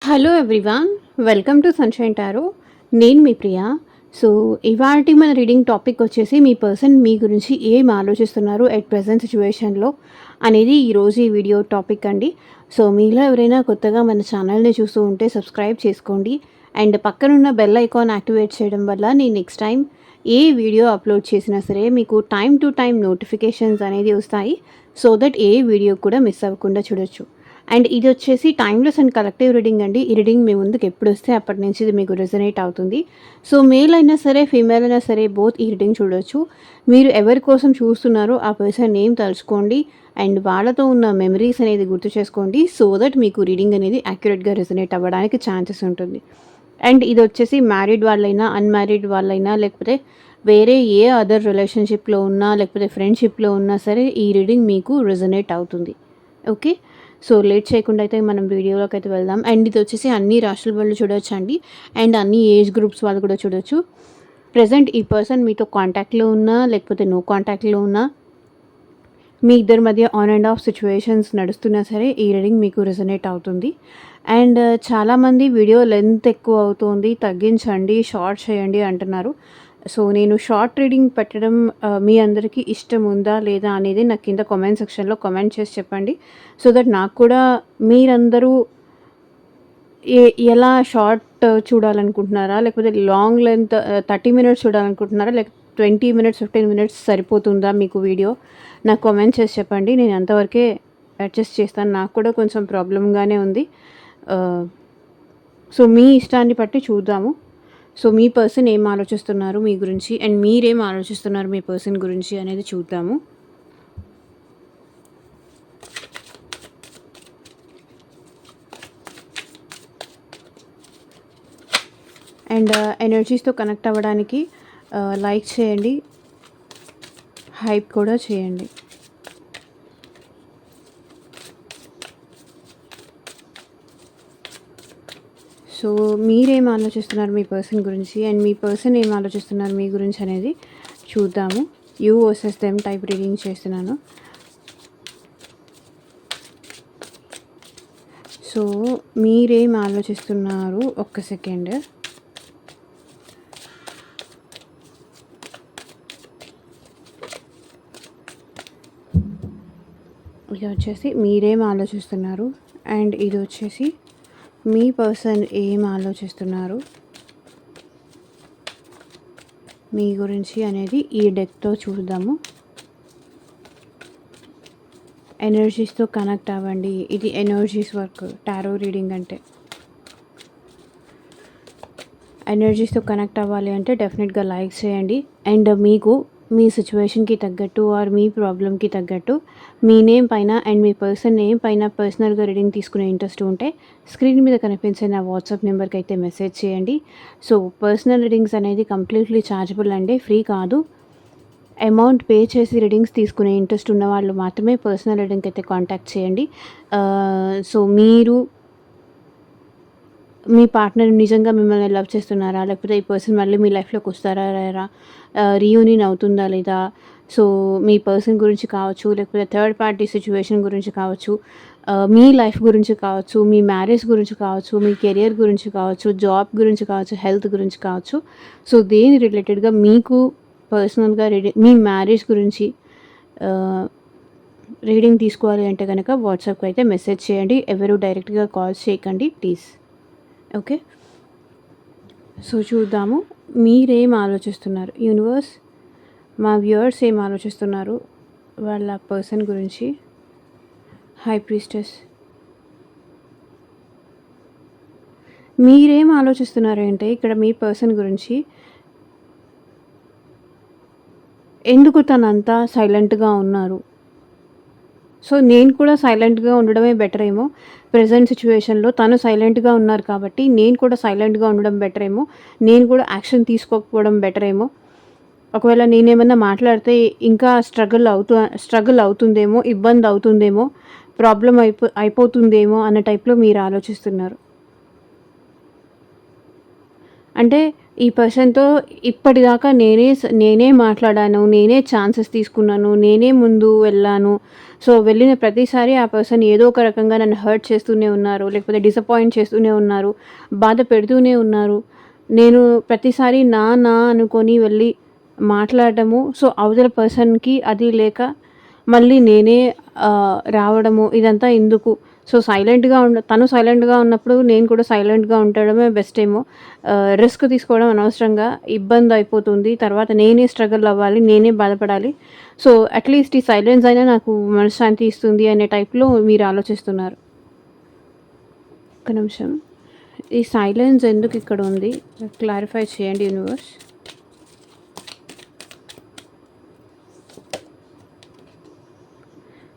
Hello everyone, welcome to sunshine tarot. నేను మీ ప్రియ. So, ఇవాల్టి మన రీడింగ్ టాపిక్ వచ్చేసి మీ పర్సన్ మీ గురించి ఏం ఆలోచిస్తున్నారు ఎట్ ప్రెజెంట్ సిట్యుయేషన్‌లో అనేది ఈరోజు ఈ వీడియో టాపిక్ అండి. సో, మీలో ఎవరైనా కొత్తగా మన ఛానల్‌ని చూస్తూ ఉంటే సబ్స్క్రైబ్ చేసుకోండి. అండ్ పక్కనున్న బెల్ ఐకాన్ యాక్టివేట్ చేయడం వల్ల నేను నెక్స్ట్ టైం ఏ వీడియో అప్లోడ్ చేసినా సరే మీకు టైమ్ టు టైమ్ నోటిఫికేషన్స్ అనేది వస్తాయి. సో దట్ ఏ వీడియో కూడా మిస్ అవ్వకుండా చూడొచ్చు. అండ్ ఇది వచ్చేసి టైమ్‌లెస్ అండ్ కలెక్టివ్ రీడింగ్ అండి. ఈ రీడింగ్ మీ ముందుకు ఎప్పుడొస్తే అప్పటి నుంచి ఇది మీకు రెజొనేట్ అవుతుంది. సో, మేల్ అయినా సరే, ఫీమేల్ అయినా సరే బోత్ ఈ రీడింగ్ చూడొచ్చు. మీరు ఎవరి కోసం చూస్తున్నారో ఆ పర్సన్ నేమ్ తలుచుకోండి. అండ్ వాళ్ళతో ఉన్న మెమరీస్ అనేది గుర్తు చేసుకోండి. సో దట్ మీకు రీడింగ్ అనేది యాక్యురేట్‌గా రెజొనేట్ అవ్వడానికి ఛాన్సెస్ ఉంటుంది. అండ్ ఇదొచ్చేసి మ్యారీడ్ వాళ్ళైనా, అన్‌మ్యారీడ్ వాళ్ళైనా, లేకపోతే వేరే ఏ అదర్ రిలేషన్‌షిప్‌లో ఉన్నా, లేకపోతే ఫ్రెండ్‌షిప్‌లో ఉన్నా సరే ఈ రీడింగ్ మీకు రెజొనేట్ అవుతుంది. ఓకే. సో, లేట్ చేయకుండా అయితే మనం వీడియోలోకైతే వెళ్దాం. అండ్ ఇదొచ్చేసి అన్ని రాశుల వాళ్ళు చూడొచ్చండి. అండ్ అన్ని ఏజ్ గ్రూప్స్ వాళ్ళు కూడా చూడొచ్చు. ప్రెజెంట్ ఈ పర్సన్ మీతో కాంటాక్ట్‌లో ఉన్నా, లేకపోతే నో కాంటాక్ట్‌లో ఉన్నా, మీ ఇద్దరి మధ్య ఆన్ అండ్ ఆఫ్ సిట్యుయేషన్స్ నడుస్తున్నా సరే ఈ రీడింగ్ మీకు రెజొనేట్ అవుతుంది. అండ్ చాలామంది వీడియో లెంత్ ఎక్కువ అవుతోంది, తగ్గించండి, షార్ట్ చేయండి అంటున్నారు. సో, నేను షార్ట్ రీడింగ్ పెట్టడం మీ అందరికీ ఇష్టం ఉందా లేదా అనేది నాకు కింద కామెంట్ సెక్షన్‌లో కామెంట్ చేసి చెప్పండి. సో దట్ నాకు కూడా మీరందరూ ఏ ఎలా షార్ట్ చూడాలనుకుంటున్నారా? లేకపోతే లాంగ్ లెంత్ 30 మినిట్స్ చూడాలనుకుంటున్నారా? లేక 20 మినిట్స్, 15 మినిట్స్ సరిపోతుందా మీకు వీడియో? నాకు కామెంట్ చేసి చెప్పండి. నేను అంతవరకే అడ్జస్ట్ చేస్తాను. నాకు కూడా కొంచెం ప్రాబ్లమ్‌గానే ఉంది. సో, మీ ఇష్టాన్ని బట్టి చూద్దాము. సో, మీ పర్సన్ ఏం ఆలోచిస్తున్నారు మీ గురించి? అండ్ మీరేం ఆలోచిస్తున్నారు మీ పర్సన్ గురించి అనేది చూద్దాము. అండ్ ఎనర్జీస్‌తో కనెక్ట్ అవ్వడానికి లైక్ చేయండి. హైప్ కూడా చేయండి. సో, మీరేం ఆలోచిస్తున్నారు మీ పర్సన్ గురించి? అండ్ మీ పర్సన్ ఏం ఆలోచిస్తున్నారు మీ గురించి అనేది చూద్దాము. You versus them type reading చేస్తున్నాను. సో, మీరేం ఆలోచిస్తున్నారు? ఒక్క సెకండ్. ఇది వచ్చేసి మీరేం ఆలోచిస్తున్నారు? అండ్ ఇది వచ్చేసి మీ పర్సన్ ఏం ఆలోచిస్తున్నారు మీ గురించి అనేది ఈ డెక్‌తో చూద్దాము. ఎనర్జీస్‌తో కనెక్ట్ అవ్వండి. ఇది ఎనర్జీస్ వర్క్ టారో రీడింగ్ అంటే. ఎనర్జీస్‌తో కనెక్ట్ అవ్వాలి అంటే డెఫినెట్‌గా లైక్ చేయండి. అండ్ మీకు మీ సిట్యుయేషన్‌కి తగ్గట్టు ఆర్ మీ ప్రాబ్లమ్‌కి తగ్గట్టు మీ నేమ్ పైన అండ్ మీ పర్సన్ నేమ్ పైన పర్సనల్‌గా రీడింగ్ తీసుకునే ఇంట్రెస్ట్ ఉంటే స్క్రీన్ మీద కనిపించే నా వాట్సాప్ నెంబర్‌కి అయితే మెసేజ్ చేయండి. సో, పర్సనల్ రీడింగ్స్ అనేది కంప్లీట్‌లీ ఛార్జబుల్ అండి, ఫ్రీ కాదు. అమౌంట్ పే చేసి రీడింగ్స్ తీసుకునే ఇంట్రెస్ట్ ఉన్న వాళ్ళు మాత్రమే పర్సనల్ రీడింగ్‌కి అయితే కాంటాక్ట్ చేయండి. సో, మీరు మీ పార్ట్నర్ నిజంగా మిమ్మల్ని లవ్ చేస్తున్నారా? లేకపోతే ఈ పర్సన్ మళ్ళీ మీ లైఫ్‌లోకి వస్తారా రారా? రీయూనియన్ అవుతుందా లేదా? సో, మీ పర్సన్ గురించి కావచ్చు, లేకపోతే థర్డ్ పార్టీ సిట్యుయేషన్ గురించి కావచ్చు, మీ లైఫ్ గురించి కావచ్చు, మీ మ్యారేజ్ గురించి కావచ్చు, మీ కెరియర్ గురించి కావచ్చు, జాబ్ గురించి కావచ్చు, హెల్త్ గురించి కావచ్చు. సో, దేని రిలేటెడ్‌గా మీకు పర్సనల్‌గా మీ మ్యారేజ్ గురించి రీడింగ్ తీసుకోవాలి అంటే గనక వాట్సాప్‌కి అయితే మెసేజ్ చేయండి. ఎవరు డైరెక్ట్‌గా కాల్స్ చేయకండి ప్లీజ్. ఓకే. సో, చూద్దాము. మీరేం ఆలోచిస్తున్నారు? యూనివర్స్, మా వ్యూవర్స్ ఏం ఆలోచిస్తున్నారు వాళ్ళ పర్సన్ గురించి? హై ప్రీస్టెస్, మీరేం ఆలోచిస్తున్నారు అంటే ఇక్కడ మీ పర్సన్ గురించి ఎందుకు తనంతా సైలెంట్‌గా ఉన్నారు? సో, నేను కూడా సైలెంట్‌గా ఉండడమే బెటర్ ఏమో. ప్రెజెంట్ సిట్యుయేషన్‌లో తను సైలెంట్‌గా ఉన్నారు కాబట్టి నేను కూడా సైలెంట్‌గా ఉండడం బెటర్ ఏమో. నేను కూడా యాక్షన్ తీసుకోకపోవడం బెటర్ ఏమో. ఒకవేళ నేనేమన్నా మాట్లాడితే ఇంకా స్ట్రగుల్ అవుతుందేమో, ఇబ్బంది అవుతుందేమో, ప్రాబ్లమ్ అయిపోతుందేమో అన్న టైప్‌లో మీరు ఆలోచిస్తున్నారు. అంటే ఈ పర్సన్‌తో ఇప్పటిదాకా నేనే మాట్లాడాను. నేనే ఛాన్సెస్ తీసుకున్నాను. నేనే ముందు వెళ్ళాను. సో, వెళ్ళిన ప్రతిసారి ఆ పర్సన్ ఏదో ఒక రకంగా నన్ను హర్ట్ చేస్తూనే ఉన్నారు. లేకపోతే డిసప్పాయింట్ చేస్తూనే ఉన్నారు. బాధ పెడుతూనే ఉన్నారు. నేను ప్రతిసారి నా అనుకోని వెళ్ళి మాట్లాడడము. సో, అవతల పర్సన్‌కి అది లేక మళ్ళీ నేనే రావడము ఇదంతా ఎందుకు? సో, తను సైలెంట్‌గా ఉన్నప్పుడు నేను కూడా సైలెంట్‌గా ఉండడమే బెస్ట్ ఏమో. రిస్క్ తీసుకోవడం అనవసరంగా ఇబ్బందయిపోతుంది. తర్వాత నేనే స్ట్రగల్ అవ్వాలి. నేనే బాధపడాలి. సో, అట్‌లీస్ట్ ఈ సైలెన్స్ అయినా నాకు మనశ్శాంతి ఇస్తుంది అనే టైప్‌లో మీరు ఆలోచిస్తున్నారు. ఒక్క నిమిషం. ఈ సైలెన్స్ ఎందుకు ఇక్కడ ఉంది? క్లారిఫై చేయండి universe.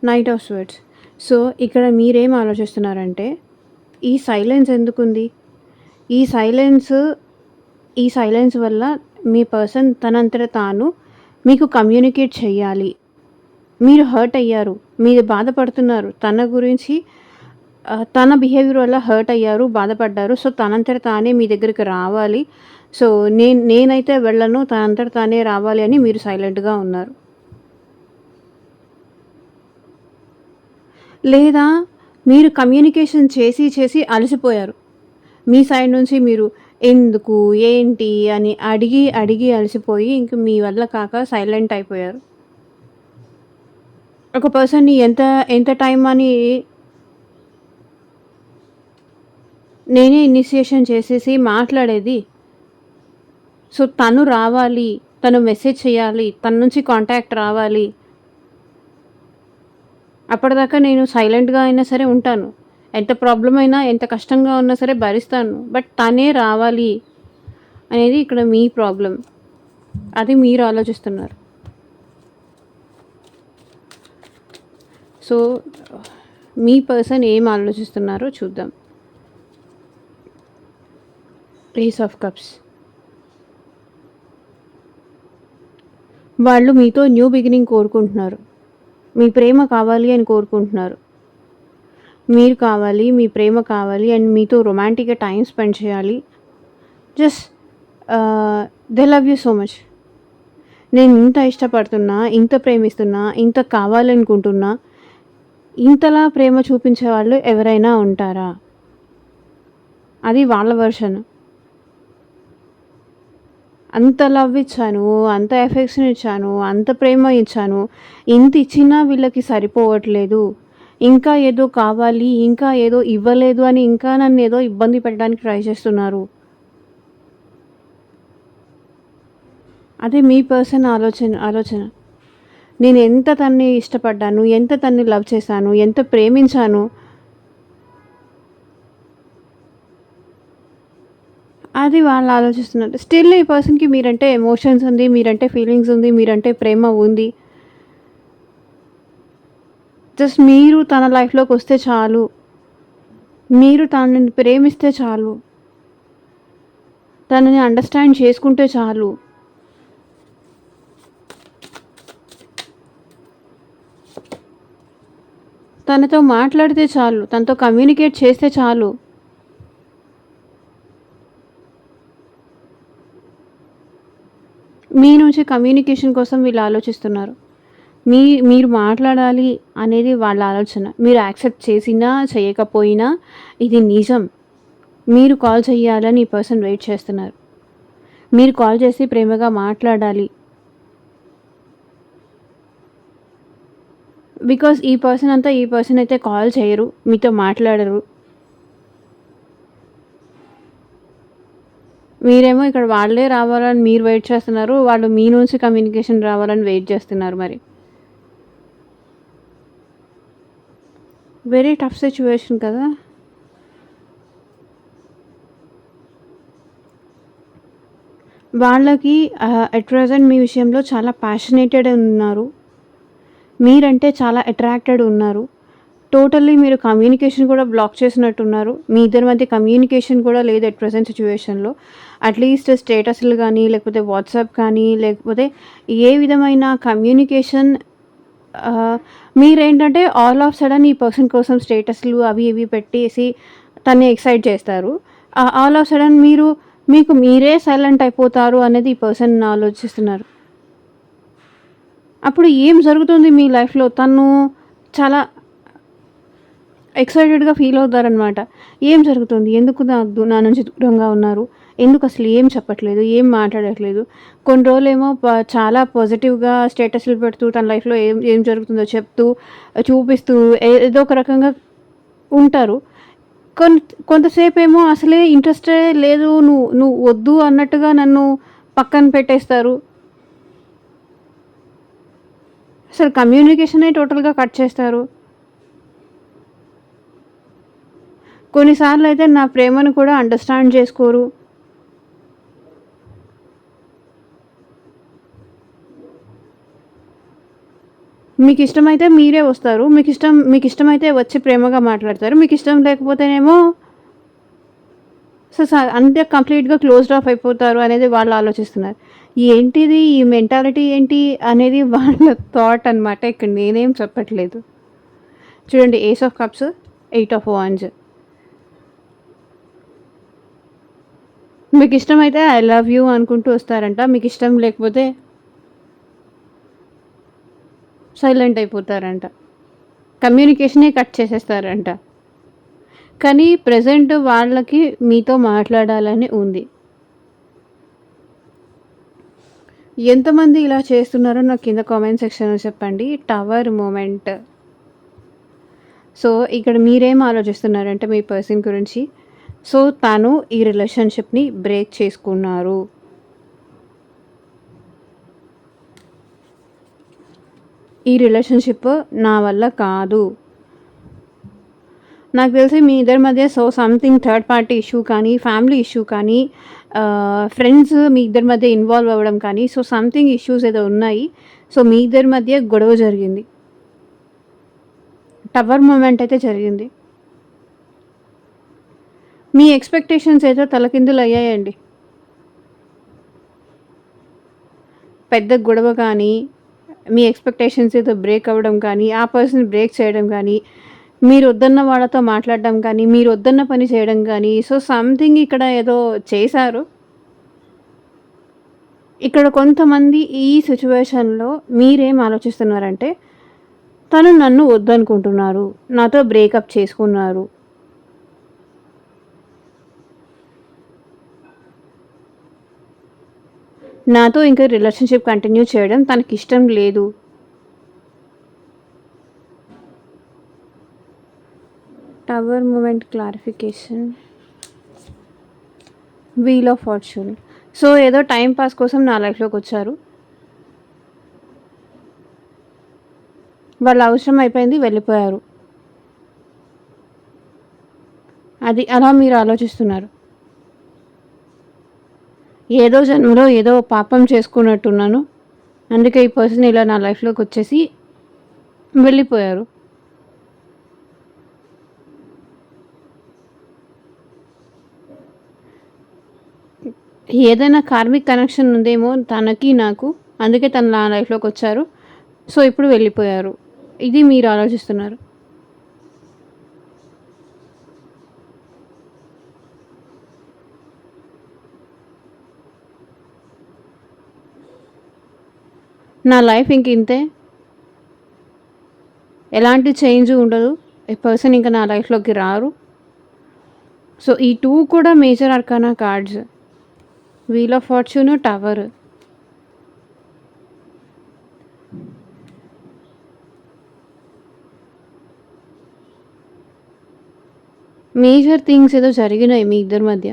Knight of swords. So, ఇక్కడ మీరేం ఆలోచిస్తున్నారంటే, ఈ సైలెన్స్ ఎందుకుంది? ఈ సైలెన్స్ ఈ సైలెన్స్ వల్ల మీ పర్సన్ తనంతట తాను మీకు కమ్యూనికేట్ చెయ్యాలి. మీరు హర్ట్ అయ్యారు. మీరు బాధపడుతున్నారు. తన గురించి తన బిహేవియర్ వల్ల హర్ట్ అయ్యారు, బాధపడ్డారు. సో, తనంతట తానే మీ దగ్గరికి రావాలి. సో, నేనైతే వెళ్ళను. తనంతట తానే రావాలి అని మీరు సైలెంట్‌గా ఉన్నారు. లేదా మీరు కమ్యూనికేషన్ చేసి అలసిపోయారు. మీ సైడ్ నుంచి మీరు ఎందుకు? ఏంటి? అని అడిగి అలసిపోయి ఇంక మీ వల్ల కాక సైలెంట్ అయిపోయారు. ఒక పర్సన్‌ని ఎంత ఎంత టైం అని నేనే ఇనిషియేషన్ చేసేసి మాట్లాడేది. సో, తను రావాలి. తను మెసేజ్ చేయాలి. తన నుంచి కాంటాక్ట్ రావాలి. అప్పటిదాకా నేను సైలెంట్‌గా అయినా సరే ఉంటాను. ఎంత ప్రాబ్లమ్ అయినా, ఎంత కష్టంగా ఉన్నా సరే భరిస్తాను. బట్ తనే రావాలి అనేది ఇక్కడ మీ ప్రాబ్లమ్. అది మీరు ఆలోచిస్తున్నారు. సో, మీ పర్సన్ ఏం ఆలోచిస్తున్నారో చూద్దాం. Ace of cups. వాళ్ళు మీతో న్యూ బిగినింగ్ కోరుకుంటున్నారు. మీ ప్రేమ కావాలి అని కోరుకుంటున్నారు. మీరు కావాలి, మీ ప్రేమ కావాలి అండ్ మీతో రొమాంటిక్‌గా టైమ్ స్పెండ్ చేయాలి. Just they love you so much. నేను ఇంత ఇష్టపడుతున్నా, ఇంత ప్రేమిస్తున్నా, ఇంత కావాలనుకుంటున్నా, ఇంతలా ప్రేమ చూపించే వాళ్ళు ఎవరైనా ఉంటారా? అది వాళ్ళ వెర్షన్. అంత లవ్ ఇచ్చాను, అంత ఎఫెక్షన్ ఇచ్చాను, అంత ప్రేమ ఇచ్చాను. ఇంత ఇచ్చినా వీళ్ళకి సరిపోవట్లేదు. ఇంకా ఏదో కావాలి, ఇంకా ఏదో ఇవ్వలేదు అని ఇంకా నన్నేదో ఇబ్బంది పెట్టడానికి ట్రై చేస్తున్నారు. అది మీ పర్సన్ ఆలోచన. నేను ఎంత తన్ని ఇష్టపడ్డాను, ఎంత తన్ని లవ్ చేశాను, ఎంత ప్రేమించాను. అది వాళ్ళు ఆలోచిస్తున్నారు. స్టిల్ ఈ పర్సన్‌కి మీరంటే ఎమోషన్స్ ఉంది, మీరంటే ఫీలింగ్స్ ఉంది, మీరంటే ప్రేమ ఉంది. జస్ట్ మీరు తన లైఫ్‌లోకొస్తే చాలు. మీరు తనని ప్రేమిస్తే చాలు. తనని అండర్‌స్టాండ్ చేసుకుంటే చాలు. తనతో మాట్లాడితే చాలు. తనతో కమ్యూనికేట్ చేస్తే చాలు. మీ నుంచి కమ్యూనికేషన్ కోసం వీళ్ళు ఆలోచిస్తున్నారు. మీరు మాట్లాడాలి అనేది వాళ్ళ ఆలోచన. మీరు యాక్సెప్ట్ చేసినా, చేయకపోయినా ఇది నిజం. మీరు కాల్ చేయాలని ఈ పర్సన్ వెయిట్ చేస్తున్నారు. మీరు కాల్ చేసి ప్రేమగా మాట్లాడాలి. బికాజ్ ఈ పర్సన్ అయితే కాల్ చేయరు. మీతో మాట్లాడరు. మీరేమో ఇక్కడ వాళ్ళే రావాలని మీరు వెయిట్ చేస్తున్నారు. వాళ్ళు మీ నుంచి కమ్యూనికేషన్ రావాలని వెయిట్ చేస్తున్నారు మరి. వెరీ టఫ్ సిట్యుయేషన్ కదా! వాళ్ళకి అట్ ప్రెజెంట్ మీ విషయంలో చాలా ప్యాషనేటెడ్ ఉన్నారు. మీరంటే చాలా అట్రాక్టెడ్ ఉన్నారు. టోటల్లీ మీరు కమ్యూనికేషన్ కూడా బ్లాక్ చేసినట్టున్నారు. మీ ఇద్దరి మధ్య కమ్యూనికేషన్ కూడా లేదు అట్ ప్రెజెంట్ సిట్యుయేషన్‌లో. అట్‌లీస్ట్ స్టేటస్‌లు గానీ, లేకపోతే వాట్సాప్ కానీ, లేకపోతే ఏ విధమైన కమ్యూనికేషన్ మీరేంటంటే ఆల్ ఆఫ్ సడన్ ఈ పర్సన్ కోసం స్టేటస్‌లు అవి ఇవి పెట్టేసి తన్ని ఎక్సైట్ చేస్తారు. ఆల్ ఆఫ్ సడన్ మీకు మీరే సైలెంట్ అయిపోతారు అనేది ఈ పర్సన్ ఆలోచిస్తున్నారు. అప్పుడు ఏం జరుగుతుంది మీ లైఫ్‌లో? తను చాలా ఎక్సైటెడ్‌గా ఫీల్ అవుతారనమాట. ఏం జరుగుతుంది? ఎందుకు నా నుంచి దూరంగా ఉన్నారు? ఎందుకు అసలు ఏం చెప్పట్లేదు? ఏం మాట్లాడట్లేదు? కొన్ని రోజులేమో చాలా పాజిటివ్‌గా స్టేటస్‌లు పెడుతూ తన లైఫ్‌లో ఏం ఏం జరుగుతుందో చెప్తూ, చూపిస్తూ ఏదో ఒక రకంగా ఉంటారు. కొన్ కొంతసేపేమో అసలే ఇంట్రెస్టే లేదు. నువ్వు నువ్వు వద్దు అన్నట్టుగా నన్ను పక్కన పెట్టేస్తారు. అసలు కమ్యూనికేషనే టోటల్‌గా కట్ చేస్తారు. కొన్నిసార్లయితే నా ప్రేమను కూడా అండర్‌స్టాండ్ చేసుకోరు. మీకిష్టమైతే మీరే వస్తారు. మీకిష్టమైతే వచ్చి ప్రేమగా మాట్లాడతారు. మీకిష్టం లేకపోతేనేమో అంతే కంప్లీట్‌గా క్లోజ్డ్ ఆఫ్ అయిపోతారు అనేది వాళ్ళు ఆలోచిస్తున్నారు. ఏంటిది ఈ మెంటాలిటీ ఏంటి అనేది వాళ్ళ థాట్ అనమాట. ఇక్కడ నేనేం చెప్పట్లేదు. చూడండి ace of cups, eight of wands. మీకిష్టమైతే ఐ లవ్ యూ అనుకుంటూ వస్తారంట. మీకిష్టం లేకపోతే సైలెంట్ అయిపోతారంట. కమ్యూనికేషనే కట్ చేసేస్తారంట. కానీ ప్రెజెంట్ వాళ్ళకి మీతో మాట్లాడాలని ఉంది. ఎంతమంది ఇలా చేస్తున్నారో నాకు కింద కామెంట్ సెక్షన్‌లో చెప్పండి. Tower moment. సో, ఇక్కడ మీరేం ఆలోచిస్తున్నారంటే మీ పర్సన్ గురించి, సో, తను ఈ రిలేషన్‌షిప్‌ని బ్రేక్ చేసుకున్నారు. ఈ రిలేషన్‌షిప్ నా వల్ల కాదు. నాకు తెలిసి మీ ఇద్దరి మధ్య సంథింగ్ థర్డ్ పార్టీ ఇష్యూ కానీ, ఫ్యామిలీ ఇష్యూ కానీ, ఫ్రెండ్స్ మీ ఇద్దరి మధ్య ఇన్వాల్వ్ అవ్వడం కానీ, సంథింగ్ ఇష్యూస్ ఏదో ఉన్నాయి. మీ ఇద్దరి మధ్య గొడవ జరిగింది. టవర్ మూమెంట్ అయితే జరిగింది. మీ ఎక్స్‌పెక్టేషన్స్ ఏదో తలకిందులయ్యాయండి. పెద్ద గొడవ కానీ, మీ ఎక్స్‌పెక్టేషన్స్ ఏదో బ్రేక్ అవ్వడం కానీ, ఆ పర్సన్ బ్రేక్ చేయడం కానీ, మీరు వద్దన్న వాళ్ళతో మాట్లాడడం కానీ, మీరు వద్దన్న పని చేయడం కానీ, సంథింగ్ ఇక్కడ ఏదో చేశారు. ఇక్కడ కొంతమంది ఈ సిట్యుయేషన్‌లో మీరేం ఆలోచిస్తున్నారంటే, తను నన్ను వద్దనుకుంటున్నారు. నాతో బ్రేకప్ చేసుకున్నారు. నాతో ఇంకా రిలేషన్‌షిప్ కంటిన్యూ చేయడం తనకిష్టం లేదు. Tower moment clarification. Wheel of fortune. ఏదో టైం పాస్ కోసం నా లైఫ్‌లోకొచ్చారు. వాళ్ళ అవసరం అయిపోయింది, వెళ్ళిపోయారు. అది అలా మీరు ఆలోచిస్తున్నారు. ఏదో జన్మలో ఏదో పాపం చేసుకున్నట్టున్నాను. అందుకే ఈ పర్సన్ ఇలా నా లైఫ్‌లోకొచ్చేసి వెళ్ళిపోయారు. ఏదైనా కార్మిక్ కనెక్షన్ ఉందేమో తనకి నాకు. అందుకే తను నా లైఫ్‌లోకొచ్చారు. ఇప్పుడు వెళ్ళిపోయారు. ఇది మీరు ఆలోచిస్తున్నారు. నా లైఫ్ ఇంక ఇంతే. ఎలాంటి చేంజ్ ఉండదు. ఈ పర్సన్ ఇంకా నా లైఫ్‌లోకి రారు. ఈ 2 కూడా major arcana cards. Wheel of fortune, tower. Major things ఏదో జరిగినాయి మీ ఇద్దరి మధ్య.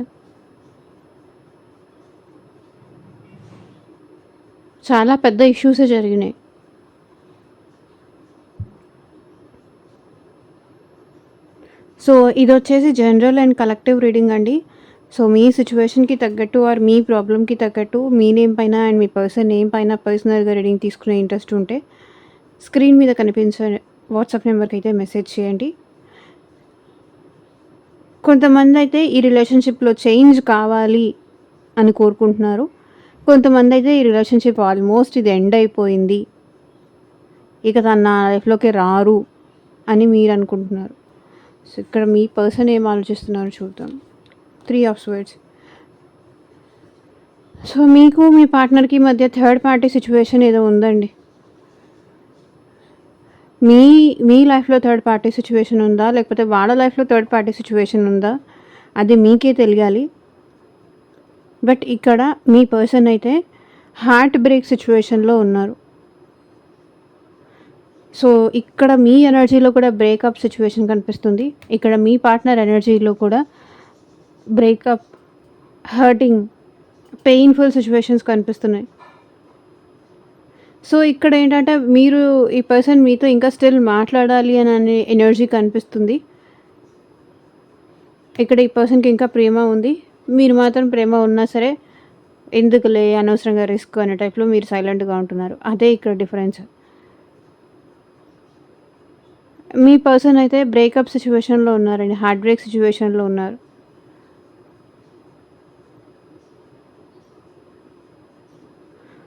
చాలా పెద్ద ఇష్యూసే జరిగినాయి. ఇదొచ్చేసి జనరల్ అండ్ కలెక్టివ్ రీడింగ్ అండి. మీ సిచ్యువేషన్‌కి తగ్గట్టు ఆర్ మీ ప్రాబ్లమ్‌కి తగ్గట్టు మీ నేమ్ పైన అండ్ మీ పర్సన్ నేమ్ పైన పర్సనల్‌గా రీడింగ్ తీసుకునే ఇంట్రెస్ట్ ఉంటే స్క్రీన్ మీద కనిపించే వాట్సాప్ నెంబర్కి అయితే మెసేజ్ చేయండి. కొంతమంది అయితే ఈ రిలేషన్‌షిప్‌లో చేంజ్ కావాలి అని కోరుకుంటున్నారు. కొంతమంది అయితే ఈ రిలేషన్‌షిప్ ఆల్మోస్ట్ ఇది ఎండ్ అయిపోయింది. ఇక తను నా లైఫ్‌లోకి రారు అని మీరు అనుకుంటున్నారు. ఇక్కడ మీ పర్సన్ ఏం ఆలోచిస్తున్నారో చూద్దాం. 3 ఆఫ్ స్వర్డ్స్. సో మీకు మీ పార్ట్నర్‌కి మధ్య థర్డ్ పార్టీ సిట్యుయేషన్ ఏదో ఉందండి. మీ మీ లైఫ్‌లో థర్డ్ పార్టీ సిట్యుయేషన్ ఉందా? లేకపోతే వాళ్ళ లైఫ్‌లో థర్డ్ పార్టీ సిట్యుయేషన్ ఉందా? అది మీకే తెలియాలి. బట్ ఇక్కడ మీ పర్సన్ అయితే హార్ట్ బ్రేక్ సిట్యుయేషన్‌లో ఉన్నారు. సో, ఇక్కడ మీ ఎనర్జీలో కూడా బ్రేకప్ సిట్యుయేషన్ కనిపిస్తుంది. ఇక్కడ మీ పార్ట్నర్ ఎనర్జీలో కూడా బ్రేకప్, హర్టింగ్, పెయిన్‌ఫుల్ సిట్యుయేషన్స్ కనిపిస్తున్నాయి. సో, ఇక్కడేంటంటే మీరు ఈ పర్సన్ మీతో ఇంకా స్టిల్ మాట్లాడాలి అనే ఎనర్జీ కనిపిస్తుంది. ఇక్కడ ఈ పర్సన్‌కి ఇంకా ప్రేమ ఉంది. మీరు మాత్రం ప్రేమ ఉన్నా సరే, ఎందుకులే అనవసరంగా రిస్క్ అనే టైప్‌లో మీరు సైలెంట్‌గా ఉంటున్నారు. అదే ఇక్కడ డిఫరెన్స్. మీ పర్సన్ అయితే బ్రేకప్ సిట్యుయేషన్‌లో ఉన్నారండి. హార్ట్ బ్రేక్ సిట్యుయేషన్‌లో ఉన్నారు.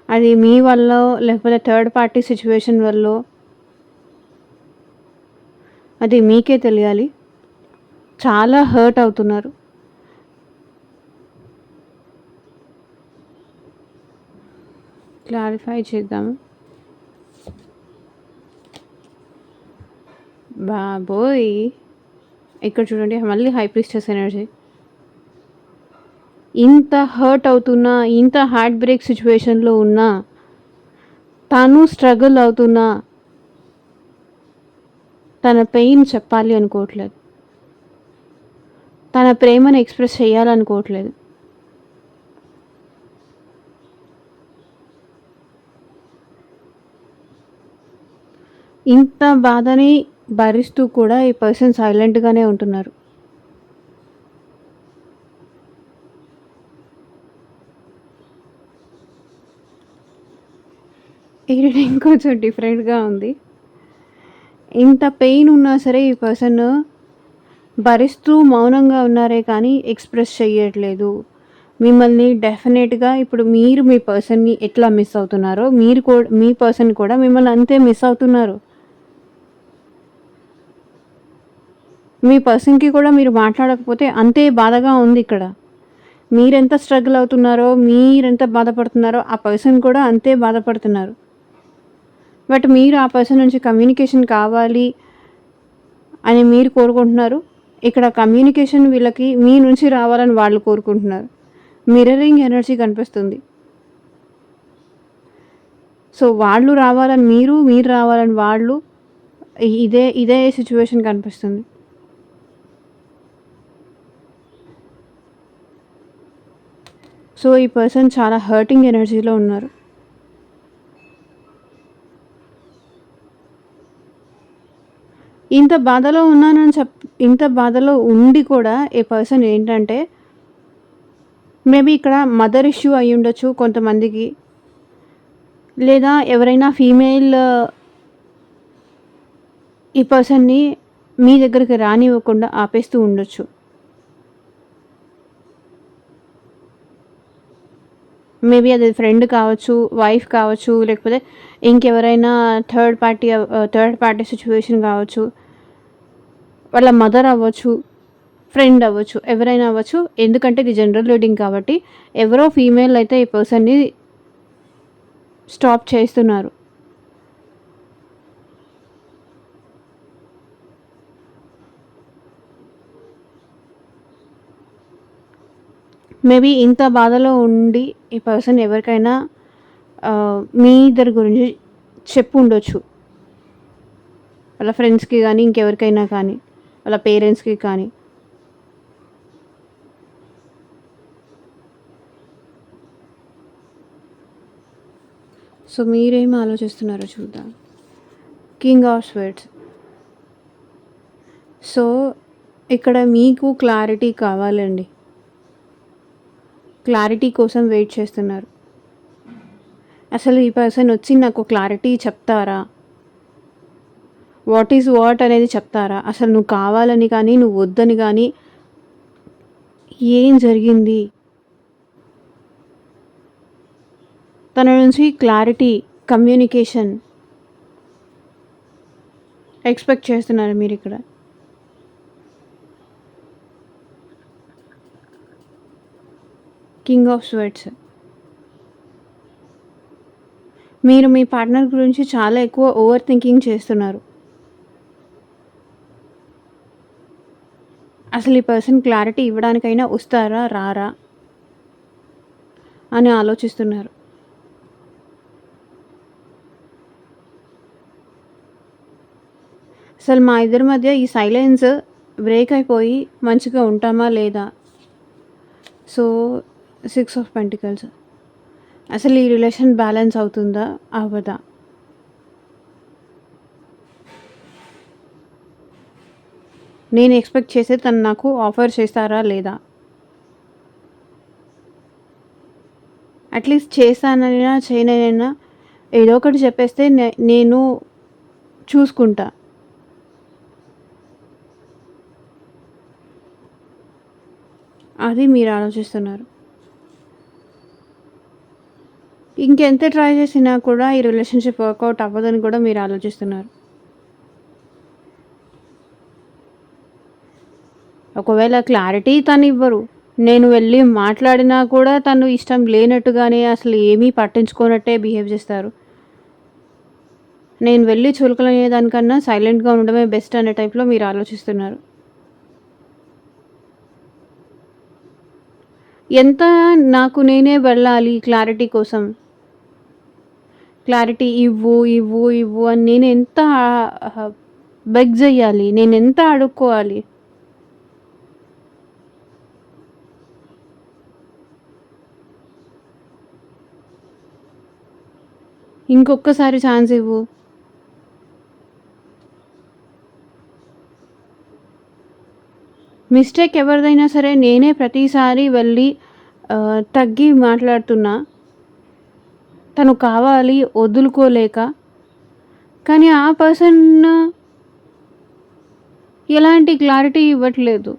అది మీ వల్లో, లేకపోతే థర్డ్ పార్టీ సిట్యుయేషన్ వల్లో అది మీకే తెలియాలి. చాలా హర్ట్ అవుతున్నారు. క్లారిఫై చేద్దాము. బాబోయ్! ఇక్కడ చూడండి మళ్ళీ హై ప్రీస్టెస్ ఎనర్జీ. ఇంత హర్ట్ అవుతున్నా, ఇంత హార్ట్ బ్రేక్ సిట్యుయేషన్‌లో ఉన్నా, తను స్ట్రగుల్ అవుతున్నా, తన పెయిన్ చెప్పాలి అనుకోవట్లేదు. తన ప్రేమను ఎక్స్‌ప్రెస్ చేయాలనుకోవట్లేదు. ఇంత బాధని భరిస్తూ కూడా ఈ పర్సన్ సైలెంట్‌గానే ఉంటున్నారు. ఈ రీడింగ్ కొంచెం డిఫరెంట్‌గా ఉంది. ఇంత పెయిన్ ఉన్నా సరే ఈ పర్సన్ భరిస్తూ మౌనంగా ఉన్నారే కానీ ఎక్స్‌ప్రెస్ చెయ్యట్లేదు. మిమ్మల్ని డెఫినెట్‌గా ఇప్పుడు మీరు మీ పర్సన్‌ని ఎట్లా మిస్ అవుతున్నారో మీరు మీ పర్సన్ కూడా మిమ్మల్ని అంతే మిస్ అవుతున్నారు. మీ పర్సన్‌కి కూడా మీరు మాట్లాడకపోతే అంతే బాధగా ఉంది ఇక్కడ. మీరెంత స్ట్రగుల్ అవుతున్నారో, మీరెంత బాధపడుతున్నారో ఆ పర్సన్ కూడా అంతే బాధపడుతున్నారు. బట్ మీరు ఆ పర్సన్ నుంచి కమ్యూనికేషన్ కావాలి అని మీరు కోరుకుంటున్నారు. ఇక్కడ కమ్యూనికేషన్ వీళ్ళకి మీ నుంచి రావాలని వాళ్ళు కోరుకుంటున్నారు. మిర్రరింగ్ ఎనర్జీ కనిపిస్తుంది. సో, వాళ్ళు రావాలని మీరు, మీరు రావాలని వాళ్ళు ఇదే సిట్యుయేషన్ కనిపిస్తుంది. సో, ఈ పర్సన్ చాలా హర్టింగ్ ఎనర్జీలో ఉన్నారు. ఇంత బాధలో ఉన్నానని ఇంత బాధలో ఉండి కూడా ఈ పర్సన్ ఏంటంటే మేబీ ఇక్కడ మదర్ ఇష్యూ అయ్యుండొచ్చు కొంతమందికి. లేదా ఎవరైనా ఫీమేల్ ఈ పర్సన్‌ని మీ దగ్గరికి రానివ్వకుండా ఆపేస్తూ ఉండొచ్చు. మేబీ అది ఫ్రెండ్ కావచ్చు, వైఫ్ కావచ్చు, లేకపోతే ఇంకెవరైనా థర్డ్ పార్టీ సిట్యుయేషన్ కావచ్చు. వాళ్ళ మదర్ అవ్వచ్చు, ఫ్రెండ్ అవ్వచ్చు, ఎవరైనా అవ్వచ్చు. ఎందుకంటే ఇది జనరల్ రీడింగ్ కాబట్టి ఎవరో ఫీమేల్ అయితే ఈ పర్సన్‌ని స్టాప్ చేస్తున్నారు. మేబీ ఇంత బాధలో ఉండి ఈ పర్సన్ ఎవరికైనా మీ ఇద్దరి గురించి చెప్పుండొచ్చు. వాళ్ళ ఫ్రెండ్స్‌కి కానీ, ఇంకెవరికైనా కానీ, వాళ్ళ పేరెంట్స్‌కి కానీ. సో, మీరేం ఆలోచిస్తున్నారో చూద్దాం. King of swords. సో, ఇక్కడ మీకు క్లారిటీ కావాలండి. క్లారిటీ కోసం వెయిట్ చేస్తున్నారు. అసలు ఈ పర్సన్ వచ్చి నాకు క్లారిటీ చెప్తారా? వాట్ ఈజ్ వాట్ అనేది చెప్తారా? అసలు నువ్వు కావాలని కానీ, నువ్వు వద్దని కానీ ఏం జరిగింది? తన నుంచి క్లారిటీ, కమ్యూనికేషన్ ఎక్స్‌పెక్ట్ చేస్తున్నారు మీరిక్కడ. King of swords. మీరు మీ పార్ట్నర్ గురించి చాలా ఎక్కువ ఓవర్ థింకింగ్ చేస్తున్నారు. అసలు ఈ పర్సన్ క్లారిటీ ఇవ్వడానికైనా వస్తారా? రారా? అని ఆలోచిస్తున్నారు. అసలు మా ఇద్దరి మధ్య ఈ సైలెన్స్ బ్రేక్ అయిపోయి మంచిగా ఉంటామా లేదా? So 6 of pentacles. అసలు ఈ రిలేషన్ బ్యాలెన్స్ అవుతుందా? అవ్వదా? నేను ఎక్స్‌పెక్ట్ చేసేది తను నాకు ఆఫర్ చేస్తారా? లేదా? అట్‌లీస్ట్ చేశానైనా చేయనైనా ఏదో ఒకటి చెప్పేస్తే నేను చూసుకుంటా. అది మీరు ఆలోచిస్తున్నారు. ఇంకెంత ట్రై చేసినా కూడా ఈ రిలేషన్‌షిప్ వర్కౌట్ అవ్వదని కూడా మీరు ఆలోచిస్తున్నారు. ఒకవేళ క్లారిటీ తనివ్వరు. నేను వెళ్ళి మాట్లాడినా కూడా తను ఇష్టం లేనట్టుగానే అసలు ఏమీ పట్టించుకోనట్టే బిహేవ్ చేస్తారు. నేను వెళ్ళి చులకనయ్యేదానికన్నా సైలెంట్‌గా ఉండడమే బెస్ట్ అనే టైప్‌లో మీరు ఆలోచిస్తున్నారు. ఎంత నాకు నేనే వెళ్ళాలి క్లారిటీ కోసం. క్లారిటీ ఇవ్వు, ఇవ్వు, ఇవ్వు అని నేనెంత బెగ్ జెయ్యాలి? నేనెంత అడుక్కోవాలి? ఇంకొక్కసారి ఛాన్స్ ఇవ్వు. మిస్టేక్ ఎవరిదైనా సరే నేనే ప్రతిసారి వెళ్ళి తగ్గి మాట్లాడుతున్నా. తను కావాలి వదులుకోలేక. కానీ ఆ పర్సన్ ఎలాంటి క్లారిటీ ఇవ్వట్లేదు.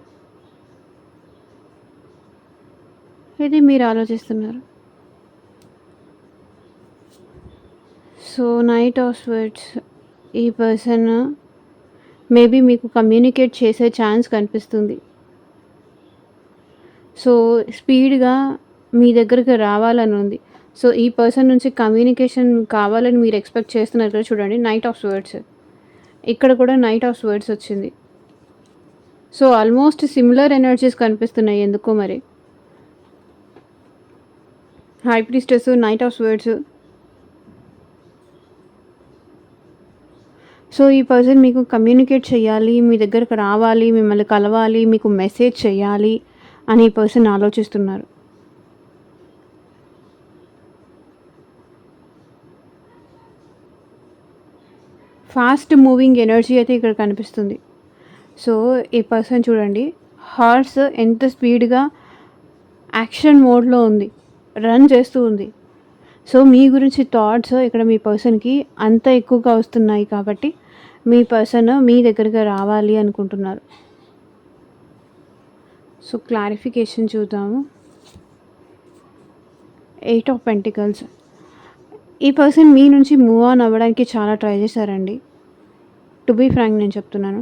ఇది మీరు ఆలోచిస్తున్నారు. So knight of swords. ఈ పర్సన్ మేబీ మీకు కమ్యూనికేట్ చేసే ఛాన్స్ కనిపిస్తుంది. సో స్పీడ్‌గా మీ దగ్గరికి రావాలని ఉంది. సో ఈ పర్సన్ నుంచి కమ్యూనికేషన్ కావాలని మీరు ఎక్స్‌పెక్ట్ చేస్తున్నారు కదా! చూడండి నైట్ ఆఫ్ స్వర్డ్స్. ఇక్కడ కూడా నైట్ ఆఫ్ స్వర్డ్స్ వచ్చింది. సో ఆల్మోస్ట్ సిమిలర్ ఎనర్జీస్ కనిపిస్తున్నాయి ఎందుకో మరి. High priestess, knight of swords. So ఈ పర్సన్ మీకు కమ్యూనికేట్ చేయాలి, మీ దగ్గరకు రావాలి, మిమ్మల్ని కలవాలి, మీకు మెసేజ్ చేయాలి అని ఈ పర్సన్ ఆలోచిస్తున్నారు. ఫాస్ట్ మూవింగ్ ఎనర్జీ అయితే ఇక్కడ కనిపిస్తుంది. సో ఈ పర్సన్ చూడండి హార్స్ ఎంత స్పీడ్‌గా యాక్షన్ మోడ్‌లో ఉంది. రన్ చేస్తూ ఉంది. సో మీ గురించి థాట్స్ ఇక్కడ మీ పర్సన్‌కి అంత ఎక్కువగా వస్తున్నాయి కాబట్టి మీ పర్సన్ మీ దగ్గరికి రావాలి అనుకుంటున్నారు. సో క్లారిఫికేషన్ చూద్దాము. 8 ఆఫ్ పెంటికల్స్. ఈ పర్సన్ మీ నుంచి మూవ్ ఆన్ అవ్వడానికి చాలా ట్రై చేశారండి. టు బీ ఫ్రాంక్ నేను చెప్తున్నాను.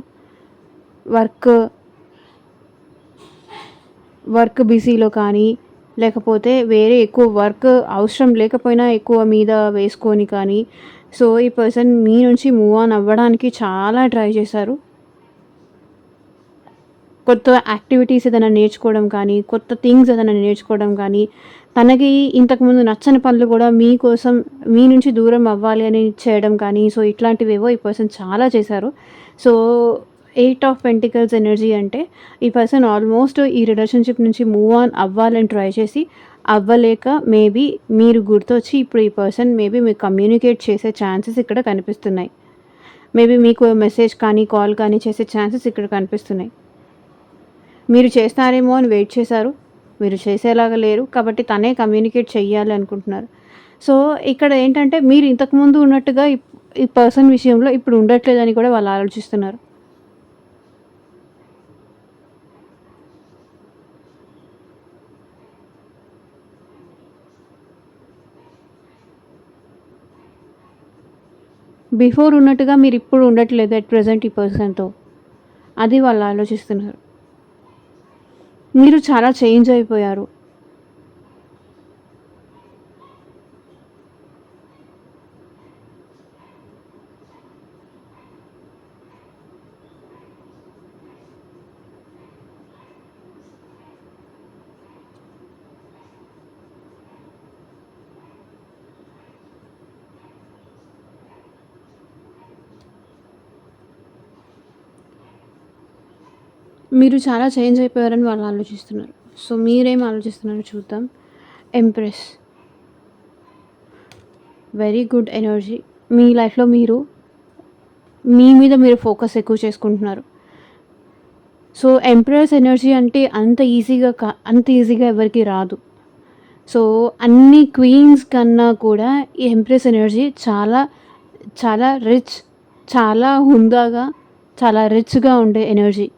వర్క్ బిజీలో కానీ లేకపోతే వేరే ఎక్కువ వర్క్ అవసరం లేకపోయినా ఎక్కువ మీద వేసుకొని కానీ సో ఈ పర్సన్ మీ నుంచి మూవ్ ఆన్ అవ్వడానికి చాలా ట్రై చేశారు. కొత్త యాక్టివిటీస్ ఏదైనా నేర్చుకోవడం కానీ కొత్త థింగ్స్ ఏదైనా నేర్చుకోవడం కానీ తనకి ఇంతకుముందు నచ్చని పనులు కూడా మీకోసం మీ నుంచి దూరం అవ్వాలి అని చేయడం కానీ సో ఇట్లాంటివేవో ఈ పర్సన్ చాలా చేశారు. సో 8 ఆఫ్ పెంటికల్స్ ఎనర్జీ అంటే ఈ పర్సన్ ఆల్మోస్ట్ ఈ రిలేషన్షిప్ నుంచి మూవ్ ఆన్ అవ్వాలని ట్రై చేసి అవ్వలేక మేబీ మీరు గుర్తొచ్చి ఇప్పుడు ఈ పర్సన్ మేబీ మీకు కమ్యూనికేట్ చేసే ఛాన్సెస్ ఇక్కడ కనిపిస్తున్నాయి. మేబీ మీకు మెసేజ్ కానీ కాల్ కానీ చేసే ఛాన్సెస్ ఇక్కడ కనిపిస్తున్నాయి. మీరు చేస్తారేమో అని వెయిట్ చేశారు. మీరు చేసేలాగా లేరు కాబట్టి తనే కమ్యూనికేట్ చెయ్యాలి అనుకుంటున్నారు. సో ఇక్కడ ఏంటంటే మీరు ఇంతకుముందు ఉన్నట్టుగా ఈ పర్సన్ విషయంలో ఇప్పుడు ఉండట్లేదని కూడా వాళ్ళు ఆలోచిస్తున్నారు. బిఫోర్ ఉన్నట్టుగా మీరు ఇప్పుడు ఉండట్లేదు అట్ ప్రెజెంట్ ఈ పర్సన్‌తో. అది వాళ్ళు ఆలోచిస్తున్నారు. మీరు చాలా చేంజ్ అయిపోయారు. మీరు చాలా చేంజ్ అయిపోయారని వాళ్ళు ఆలోచిస్తున్నారు. సో మీరేం ఆలోచిస్తున్నారో చూద్దాం. Empress, very good energy. మీ లైఫ్‌లో మీరు మీ మీద మీరు ఫోకస్ ఎక్కువ చేసుకుంటున్నారు. సో ఎంప్రెస్ ఎనర్జీ అంటే అంత ఈజీగా ఎవరికీ రాదు. సో అన్ని క్వీన్స్ కన్నా కూడా ఈ ఎంప్రెస్ ఎనర్జీ చాలా చాలా రిచ్, చాలా హుందాగా, చాలా రిచ్‌గా ఉండే ఎనర్జీ.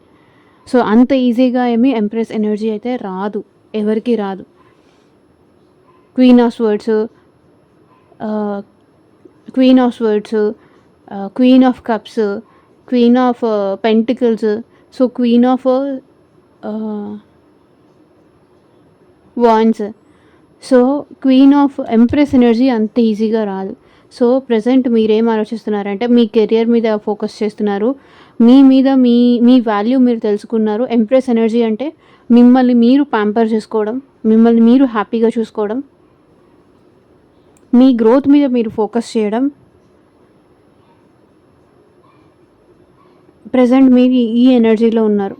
సో అంత ఈజీగా ఏమి ఎంప్రెస్ ఎనర్జీ అయితే రాదు, ఎవరికీ రాదు. Queen of swords, queen of swords, queen of cups, queen of pentacles, so queen of wands. So queen of empress energy అంత ఈజీగా రాదు. సో ప్రెజెంట్ మీరేం ఆలోచిస్తున్నారంటే మీ కెరియర్ మీద ఫోకస్ చేస్తున్నారు. మీ మీద మీ వాల్యూ మీరు తెలుసుకున్నారు. ఎంప్రెస్ ఎనర్జీ అంటే మిమ్మల్ని మీరు ప్యాంపర్ చేసుకోవడం, మిమ్మల్ని మీరు హ్యాపీగా చూసుకోవడం, మీ గ్రోత్ మీద మీరు ఫోకస్ చేయడం. ప్రెజెంట్ మీరు ఈ ఎనర్జీలో ఉన్నారు.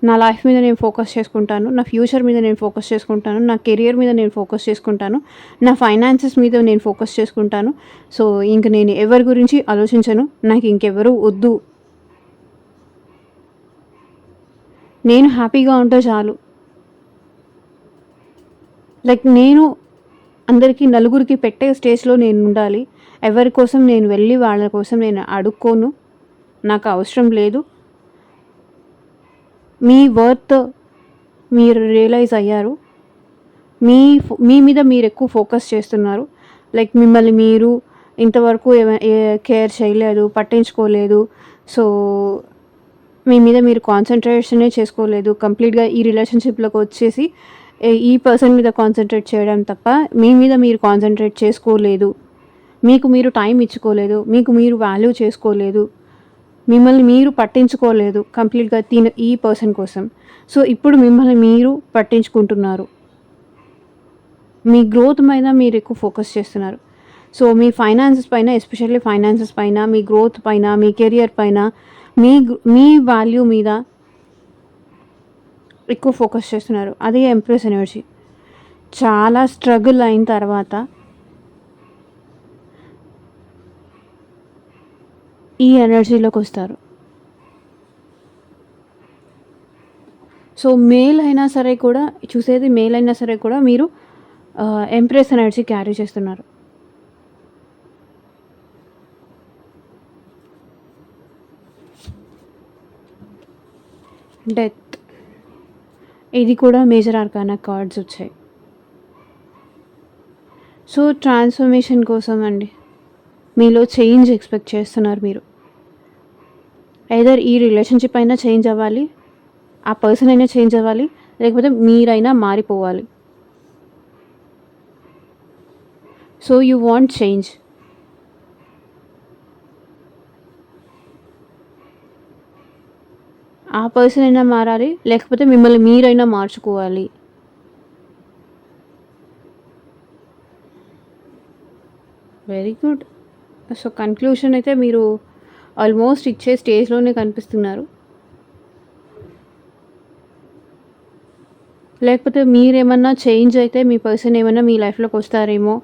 నా లైఫ్ మీద నేను ఫోకస్ చేసుకుంటాను, నా ఫ్యూచర్ మీద నేను ఫోకస్ చేసుకుంటాను, నా కెరియర్ మీద నేను ఫోకస్ చేసుకుంటాను, నా ఫైనాన్సెస్ మీద నేను ఫోకస్ చేసుకుంటాను. సో ఇంక నేను ఎవరి గురించి ఆలోచించను, నాకు ఇంకెవరు వద్దు, నేను హ్యాపీగా ఉంటే చాలు. లైక్ నేను అందరికీ నలుగురికి పెట్టే స్టేజ్లో నేను ఉండాలి. ఎవరి కోసం నేను వెళ్ళి వాళ్ళ కోసం నేను అడుక్కోను, నాకు అవసరం లేదు. మీ వర్త్ మీరు రియలైజ్ అయ్యారు. మీ మీద మీరు ఎక్కువ ఫోకస్ చేస్తున్నారు. లైక్ మిమ్మల్ని మీరు ఇంతవరకు కేర్ చేయలేదు, పట్టించుకోలేదు. సో మీ మీద మీరు కాన్సన్ట్రేషనే చేసుకోలేదు. కంప్లీట్గా ఈ రిలేషన్షిప్లోకి వచ్చేసి ఈ పర్సన్ మీద కాన్సన్ట్రేట్ చేయడం తప్ప మీ మీద మీరు కాన్సన్ట్రేట్ చేసుకోలేదు. మీకు మీరు టైం ఇచ్చుకోలేదు, మీకు మీరు వాల్యూ చేసుకోలేదు, మిమ్మల్ని మీరు పట్టించుకోలేదు కంప్లీట్గా ఈ పర్సన్ కోసం. సో ఇప్పుడు మిమ్మల్ని మీరు పట్టించుకుంటున్నారు. మీ గ్రోత్ మీద మీరు ఎక్కువ ఫోకస్ చేస్తున్నారు. సో మీ ఫైనాన్సెస్ పైన, ఎస్పెషల్లీ ఫైనాన్సెస్ పైన, మీ గ్రోత్ పైన, మీ కెరియర్ పైన, మీ వాల్యూ మీద ఎక్కువ ఫోకస్ చేస్తున్నారు. అదే ఎంప్రెస్ ఎనర్జీ. చాలా స్ట్రగుల్ అయిన తర్వాత ఈ ఎనర్జీలోకి వస్తారు. సో మేల్ అయినా సరే కూడా, చూసేది మేల్ అయినా సరే కూడా మీరు ఎంప్రెస్ ఎనర్జీ క్యారీ చేస్తున్నారు. డెత్, ఇది కూడా మేజర్ ఆర్కానా కార్డ్స్ వచ్చాయి. సో ట్రాన్స్ఫర్మేషన్ కోసం అండి, మీలో చేంజ్ ఎక్స్పెక్ట్ చేస్తున్నారు మీరు. ఐదర్ ఈ రిలేషన్షిప్ అయినా చేంజ్ అవ్వాలి, ఆ పర్సన్ అయినా చేంజ్ అవ్వాలి, లేకపోతే మీరైనా మారిపోవాలి. So you want change. ఆ పర్సన్ అయినా మారాలి, లేకపోతే మిమ్మల్ని మీరైనా మార్చుకోవాలి. Very good. సో కన్క్లూషన్ అయితే మీరు ఆల్మోస్ట్ ఇచ్చే స్టేజ్లోనే కనిపిస్తున్నారు. లేకపోతే మీరేమన్నా చేంజ్ అయితే మీ పర్సన్ ఏమన్నా మీ లైఫ్లోకి వస్తారేమో.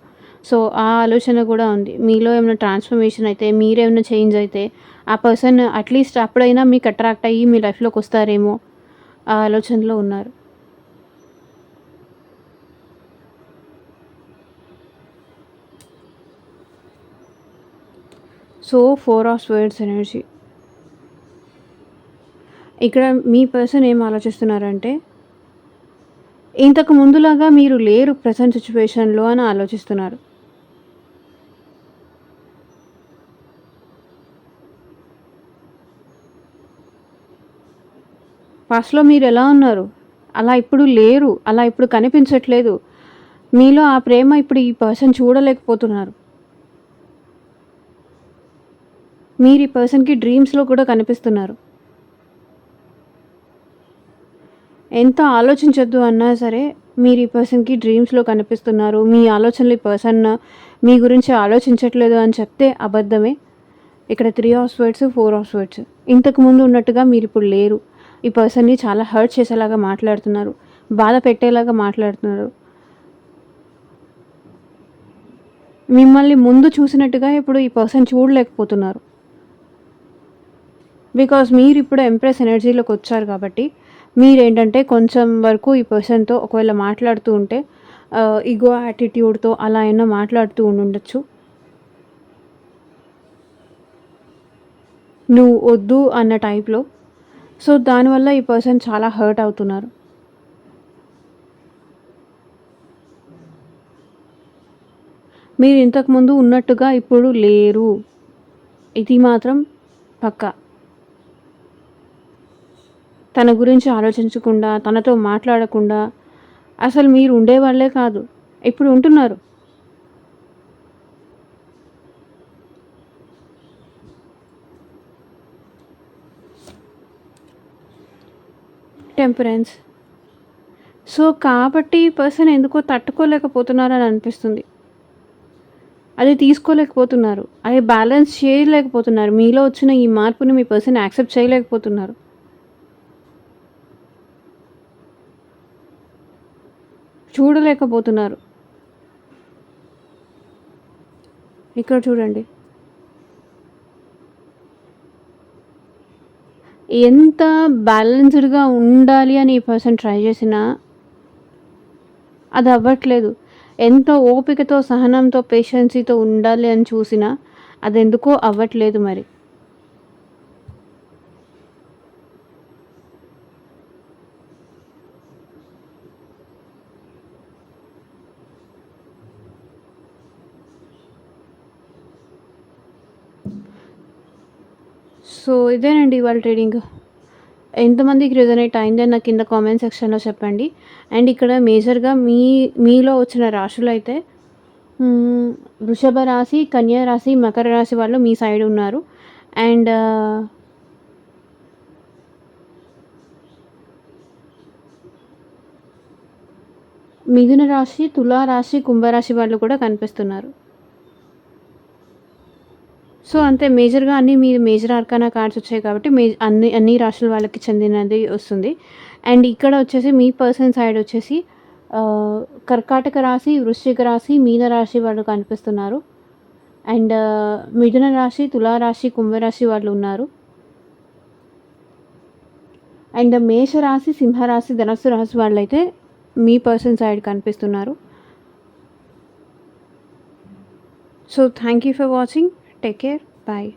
సో ఆ ఆలోచన కూడా ఉంది. మీలో ఏమైనా ట్రాన్స్ఫర్మేషన్ అయితే, మీరేమైనా చేంజ్ అయితే ఆ పర్సన్ అట్లీస్ట్ అప్పుడైనా మీకు అట్రాక్ట్ అయ్యి మీ లైఫ్లోకి వస్తారేమో ఆ ఆలోచనలో ఉన్నారు. So 4 of swords energy. ఇక్కడ మీ పర్సన్ ఏం ఆలోచిస్తున్నారంటే, ఇంతకు ముందులాగా మీరు లేరు ప్రజెంట్ సిచ్యువేషన్లో అని ఆలోచిస్తున్నారు. ఫస్ట్లో మీరు ఎలా ఉన్నారు, అలా ఇప్పుడు లేరు, అలా ఇప్పుడు కనిపించట్లేదు. మీలో ఆ ప్రేమ ఇప్పుడు ఈ పర్సన్ చూడలేకపోతున్నారు. మీరు ఈ పర్సన్కి డ్రీమ్స్లో కూడా కనిపిస్తున్నారు. ఎంత ఆలోచించొద్దు అన్నా సరే మీరు ఈ పర్సన్కి డ్రీమ్స్లో కనిపిస్తున్నారు. మీ ఆలోచనలు ఈ పర్సన్ మీ గురించి ఆలోచించట్లేదు అని చెప్తే అబద్ధమే. ఇక్కడ 3 ఆఫ్ స్వర్డ్స్, 4 ఆఫ్ స్వర్డ్స్. ఇంతకుముందు ఉన్నట్టుగా మీరిప్పుడు లేరు. ఈ పర్సన్‌ని చాలా హర్ట్ చేసేలాగా మాట్లాడుతున్నారు. బాధ పెట్టేలాగా మాట్లాడుతున్నారు. మిమ్మల్ని ముందు చూసినట్టుగా ఇప్పుడు ఈ పర్సన్ చూడలేకపోతున్నారు. బికాజ్ మీరిప్పుడు ఎంప్రెస్ ఎనర్జీలోకొచ్చారు కాబట్టి, మీరేంటంటే కొంచెం వరకు ఈ పర్సన్‌తో ఒకవేళ మాట్లాడుతూ ఉంటే ఇగో యాటిట్యూడ్‌తో అలా అయినా మాట్లాడుతూ ఉండుండొచ్చు. నువ్వు వద్దు అన్న టైప్‌లో. సో, దానివల్ల ఈ పర్సన్ చాలా హర్ట్ అవుతున్నారు. మీరు ఇంతకుముందు ఉన్నట్టుగా ఇప్పుడు లేరు. ఇది మాత్రం పక్కా. తన గురించి ఆలోచించకుండా, తనతో మాట్లాడకుండా అసలు మీరు ఉండేవాళ్ళే కాదు. ఇప్పుడు ఉంటున్నారు. టెంపరెన్స్. సో, కాబట్టి ఈ పర్సన్ ఎందుకో తట్టుకోలేకపోతున్నారని అనిపిస్తుంది. అది తీసుకోలేకపోతున్నారు. అది బ్యాలెన్స్ చేయలేకపోతున్నారు. మీలో వచ్చిన ఈ మార్పుని మీ పర్సన్ యాక్సెప్ట్ చేయలేకపోతున్నారు. చూడలేకపోతున్నారు. ఇక్కడ చూడండి. ఎంత బ్యాలెన్స్‌డ్‌గా ఉండాలి అని ఈ పర్సన్ ట్రై చేసినా అది అవ్వట్లేదు. ఎంత ఓపికతో, సహనంతో, పేషెన్సీతో ఉండాలి అని చూసినా అదెందుకో అవ్వట్లేదు మరి. సో, ఇదేనండి ఇవాళ రీడింగ్. ఎంతమందికి రెజొనేట్ అయిందో నాకు కింద కామెంట్ సెక్షన్‌లో చెప్పండి. అండ్ ఇక్కడ మేజర్‌గా మీలో వచ్చిన రాశులైతే వృషభ రాశి, కన్యా రాశి, మకర రాశి వాళ్ళు మీ సైడ్ ఉన్నారు. అండ్ మిథున రాశి, తులా రాశి, కుంభరాశి వాళ్ళు కూడా కనిపిస్తున్నారు. సో, అంతే మేజర్‌గా అన్నీ మీరు మేజర్ ఆర్కానా కార్డ్స్ వచ్చాయి కాబట్టి అన్ని రాశుల వాళ్ళకి చెందినది వస్తుంది. అండ్ ఇక్కడ వచ్చేసి మీ పర్సన్ సైడ్ వచ్చేసి కర్కాటక రాశి, వృశ్చిక రాశి, మీన రాశి వాళ్ళు కనిపిస్తున్నారు. అండ్ మిథున రాశి, తులా రాశి, కుంభరాశి వాళ్ళు ఉన్నారు. అండ్ మేషరాశి, సింహరాశి, ధనస్సు రాశి వాళ్ళైతే మీ పర్సన్ సైడ్ కనిపిస్తున్నారు. So, thank you for watching. Take care. Bye.